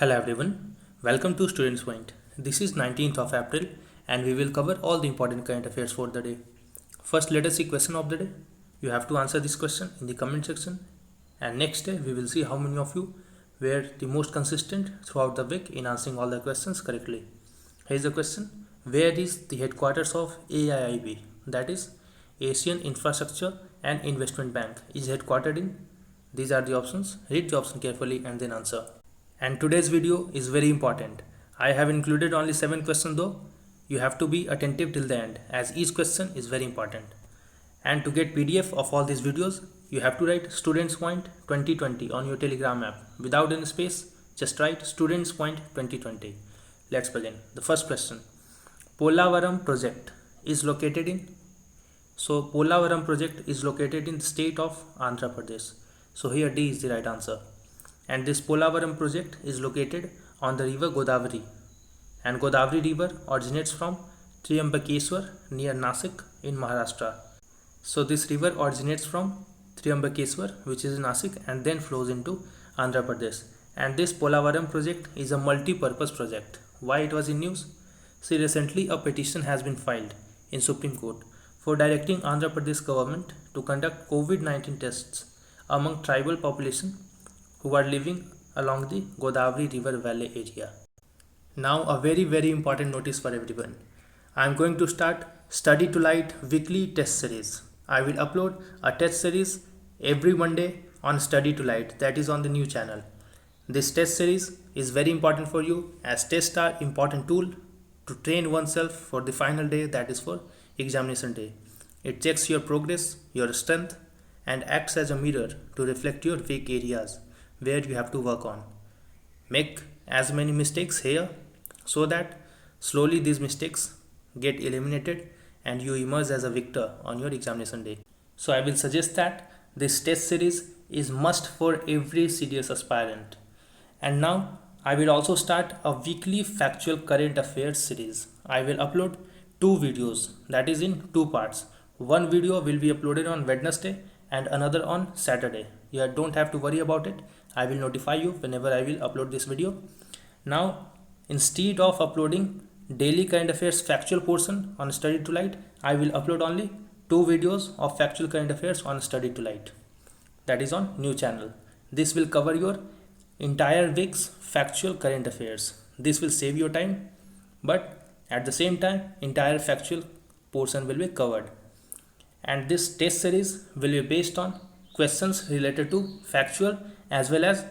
Hello everyone, welcome to Students Point. This is 19th of April and we will cover all the important current affairs for the day. First, let us see question of the day. You have to answer this question in the comment section, and next day we will see how many of you were the most consistent throughout the week in answering all the questions correctly. Here is the question: where is the headquarters of AIIB, that is Asian Infrastructure and Investment Bank, is headquartered in? These are the options. Read the option carefully and then answer. And today's video is very important. I have included only 7 questions though. You have to be attentive till the end as each question is very important. And to get PDF of all these videos, you have to write Students Point 2020 on your Telegram app without any space. Just write Students Point 2020. Let's begin. The first question: Polavaram Project is located in? So Polavaram Project is located in the state of Andhra Pradesh. So here D is the right answer. And this Polavaram project is located on the river Godavari, and Godavari river originates from Triambakeswar near Nasik in Maharashtra. So this river originates from Triambakeswar, which is in Nasik, and then flows into Andhra Pradesh. And this Polavaram project is a multi-purpose project. Why it was in news? See, recently a petition has been filed in Supreme Court for directing Andhra Pradesh government to conduct COVID-19 tests among tribal population who are living along the Godavari River Valley area. Now a very important notice for everyone. I am going to start Study to Light weekly test series. I will upload a test series every Monday on Study to Light, that is on the new channel. This test series is very important for you as tests are important tool to train oneself for the final day, that is for examination day. It checks your progress, your strength, and acts as a mirror to reflect your weak areas where you have to work on. Make as many mistakes here so that slowly these mistakes get eliminated and you emerge as a victor on your examination day. So I will suggest that this test series is must for every serious aspirant. And now I will also start a weekly factual current affairs series. I will upload 2 videos, that is in 2 parts. One video will be uploaded on Wednesday and another on Saturday. You don't have to worry about it. I will notify you whenever I will upload this video. Now, instead of uploading daily current affairs factual portion on Study to Light, I will upload only 2 videos of factual current affairs on Study to Light. That is on new channel. This will cover your entire week's factual current affairs. This will save your time, but at the same time, entire factual portion will be covered. And this test series will be based on questions related to factual as well as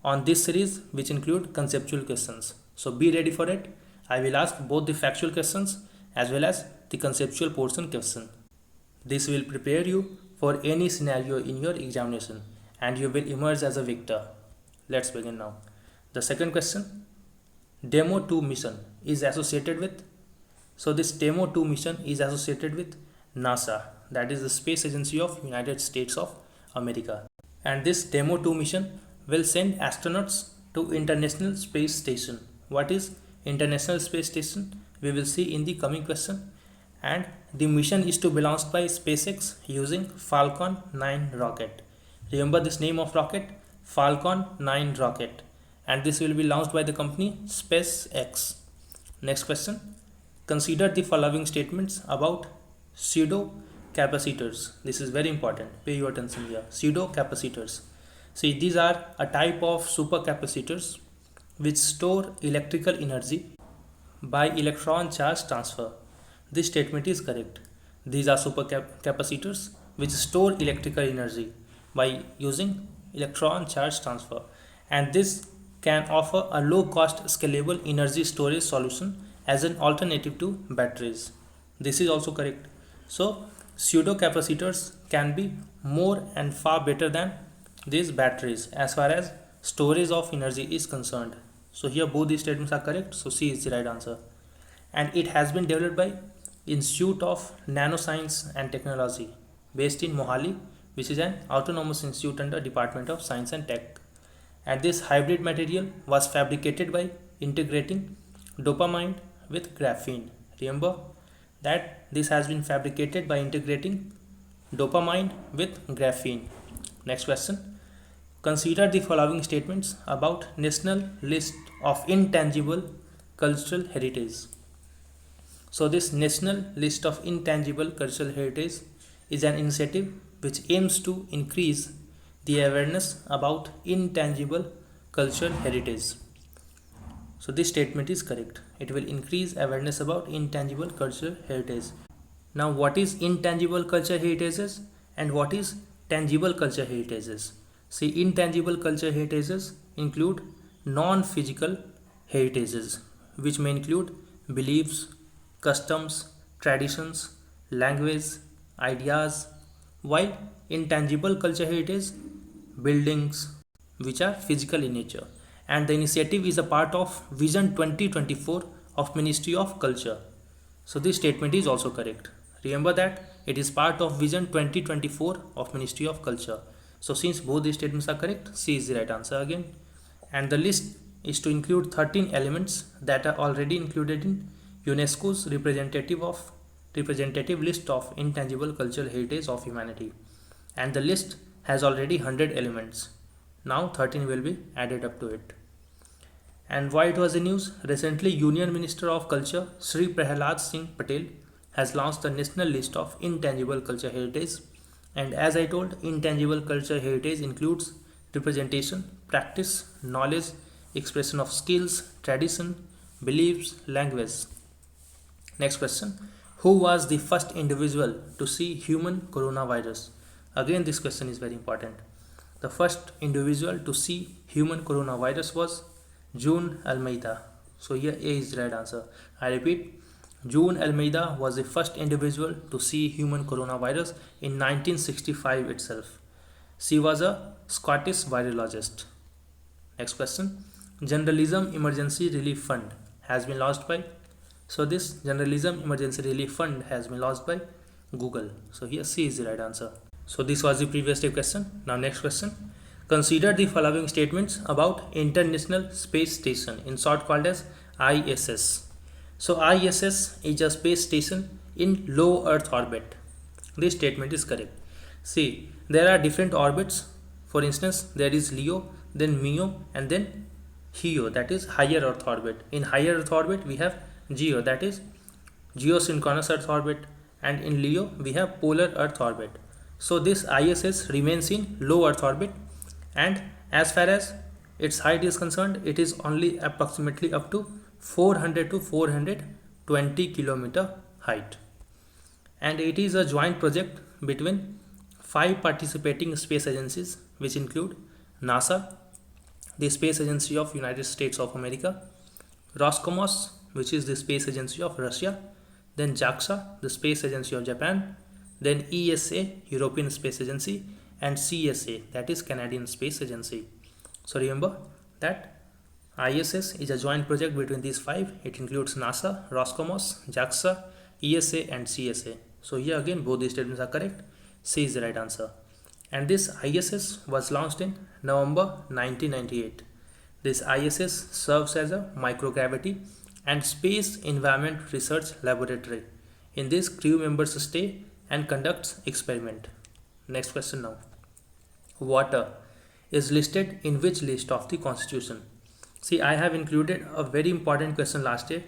on this series which include conceptual questions. So be ready for it. I will ask both the factual questions as well as the conceptual portion question. This will prepare you for any scenario in your examination and you will emerge as a victor. Let's begin now. The second question: Demo-2 mission is associated with? So this Demo-2 mission is associated with NASA, that is the Space Agency of United States of America. And this Demo-2 mission will send astronauts to International Space Station. What is International Space Station? We will see in the coming question. And the mission is to be launched by SpaceX using Falcon 9 rocket. Remember this name of rocket? Falcon 9 rocket. And this will be launched by the company SpaceX. Next question: consider the following statements about pseudo capacitors. This is very important. Pay your attention here. Pseudo capacitors. See, these are a type of supercapacitors which store electrical energy by electron charge transfer. This statement is correct. These are supercapacitors which store electrical energy by using electron charge transfer, and this can offer a low cost scalable energy storage solution as an alternative to batteries. This is also correct. So pseudo capacitors can be more and far better than these batteries as far as storage of energy is concerned. So here both these statements are correct. So C is the right answer. And it has been developed by Institute of Nanoscience and Technology based in Mohali, which is an autonomous institute under Department of Science and Tech. And this hybrid material was fabricated by integrating dopamine with graphene. Remember that this has been fabricated by integrating dopamine with graphene. Next question: Consider the following statements about National List of Intangible Cultural Heritage. So this National List of Intangible Cultural Heritage is an initiative which aims to increase the awareness about intangible cultural heritage. So this statement is correct. It will increase awareness about intangible cultural heritage. Now what is intangible cultural heritages and what is tangible cultural heritages? See, intangible cultural heritages include non-physical heritages which may include beliefs, customs, traditions, language, ideas, while intangible cultural heritage buildings which are physical in nature, and the initiative is a part of Vision 2024 of Ministry of Culture. So this statement is also correct. Remember that it is part of Vision 2024 of Ministry of Culture. So since both these statements are correct, C is the right answer again. And the list is to include 13 elements that are already included in UNESCO's representative list of intangible cultural heritage of humanity. And the list has already 100 elements. Now 13 will be added up to it. And why it was in news? Recently, Union Minister of Culture Sri Prahalad Singh Patel has launched the National List of Intangible Cultural Heritage. And as I told, intangible cultural heritage includes representation, practice, knowledge, expression of skills, tradition, beliefs, language. Next question. Who was the first individual to see human coronavirus? Again, this question is very important. The first individual to see human coronavirus was June Almeida. So here A is the right answer. I repeat, June Almeida was the first individual to see human coronavirus in 1965 itself. She was a Scottish virologist. Next question. Generalism Emergency Relief Fund has been launched by. So this Generalism Emergency Relief Fund has been launched by Google. So here C is the right answer. So this was the previous day question. Now next question. Consider the following statements about International Space Station, in short called as ISS. So ISS is a space station in low Earth orbit. This statement is correct. See, there are different orbits. For instance, there is LEO, then MEO, and then HEO, that is higher Earth orbit. In higher Earth orbit, we have GEO, that is geosynchronous Earth orbit, and in LEO, we have polar Earth orbit. So this ISS remains in low Earth orbit, and as far as its height is concerned, it is only approximately up to 400 to 420 kilometer height, and it is a joint project between 5 participating space agencies which include NASA, the Space Agency of United States of America, Roscosmos, which is the Space Agency of Russia, then JAXA, the Space Agency of Japan, then ESA, European Space Agency, and CSA, that is Canadian Space Agency. So remember that ISS is a joint project between these 5. It includes NASA, Roscosmos, JAXA, ESA, and CSA. So here again both these statements are correct. C is the right answer. And this ISS was launched in November 1998. This ISS serves as a microgravity and space environment research laboratory. In this, crew members stay and conducts experiment. Next question now. Water is listed in which list of the Constitution? See, I have included a very important question last year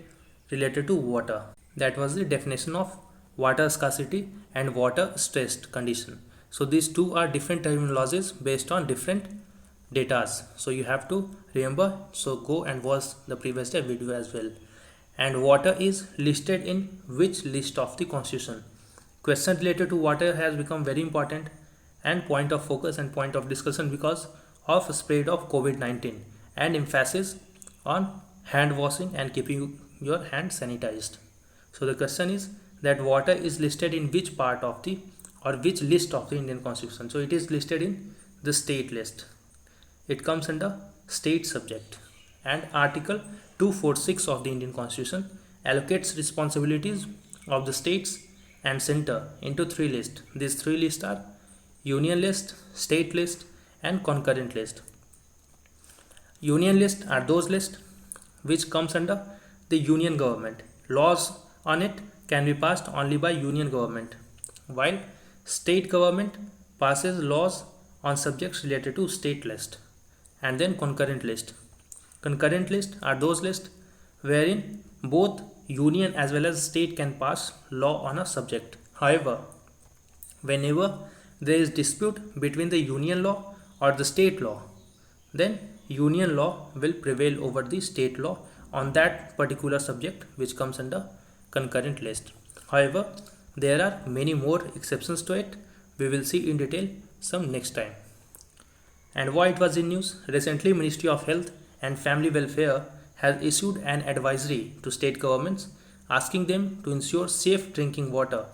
related to water. That was the definition of water scarcity and water stressed condition. So these two are different terminologies based on different datas. So you have to remember. So go and watch the previous day video as well. And water is listed in which list of the Constitution? Question related to water has become very important and point of focus and point of discussion because of spread of COVID-19 and emphasis on hand washing and keeping your hands sanitized. So the question is that water is listed in which part of the or which list of the Indian Constitution? So it is listed in the state list. It comes under state subject, and Article 246 of the Indian Constitution allocates responsibilities of the states and center into 3 lists. These 3 lists are Union list, state list, and concurrent list. Union list are those lists which comes under the union government. Laws on it can be passed only by union government, while state government passes laws on subjects related to state list. And then concurrent list. Concurrent list are those lists wherein both union as well as state can pass law on a subject. However, whenever there is dispute between the union law or the state law, then union law will prevail over the state law on that particular subject which comes under concurrent list. However, there are many more exceptions to it. We will see in detail some next time. And why it was in news? Recently, Ministry of Health and Family Welfare has issued an advisory to state governments asking them to ensure safe drinking water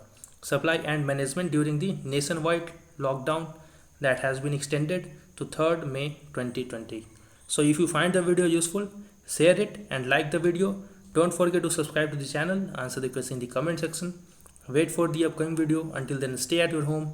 supply and management during the nationwide lockdown that has been extended to 3rd May 2020. So if you find the video useful, share it and like the video. Don't forget to subscribe to the channel, answer the question in the comment section. Wait for the upcoming video. Until then, stay at your home.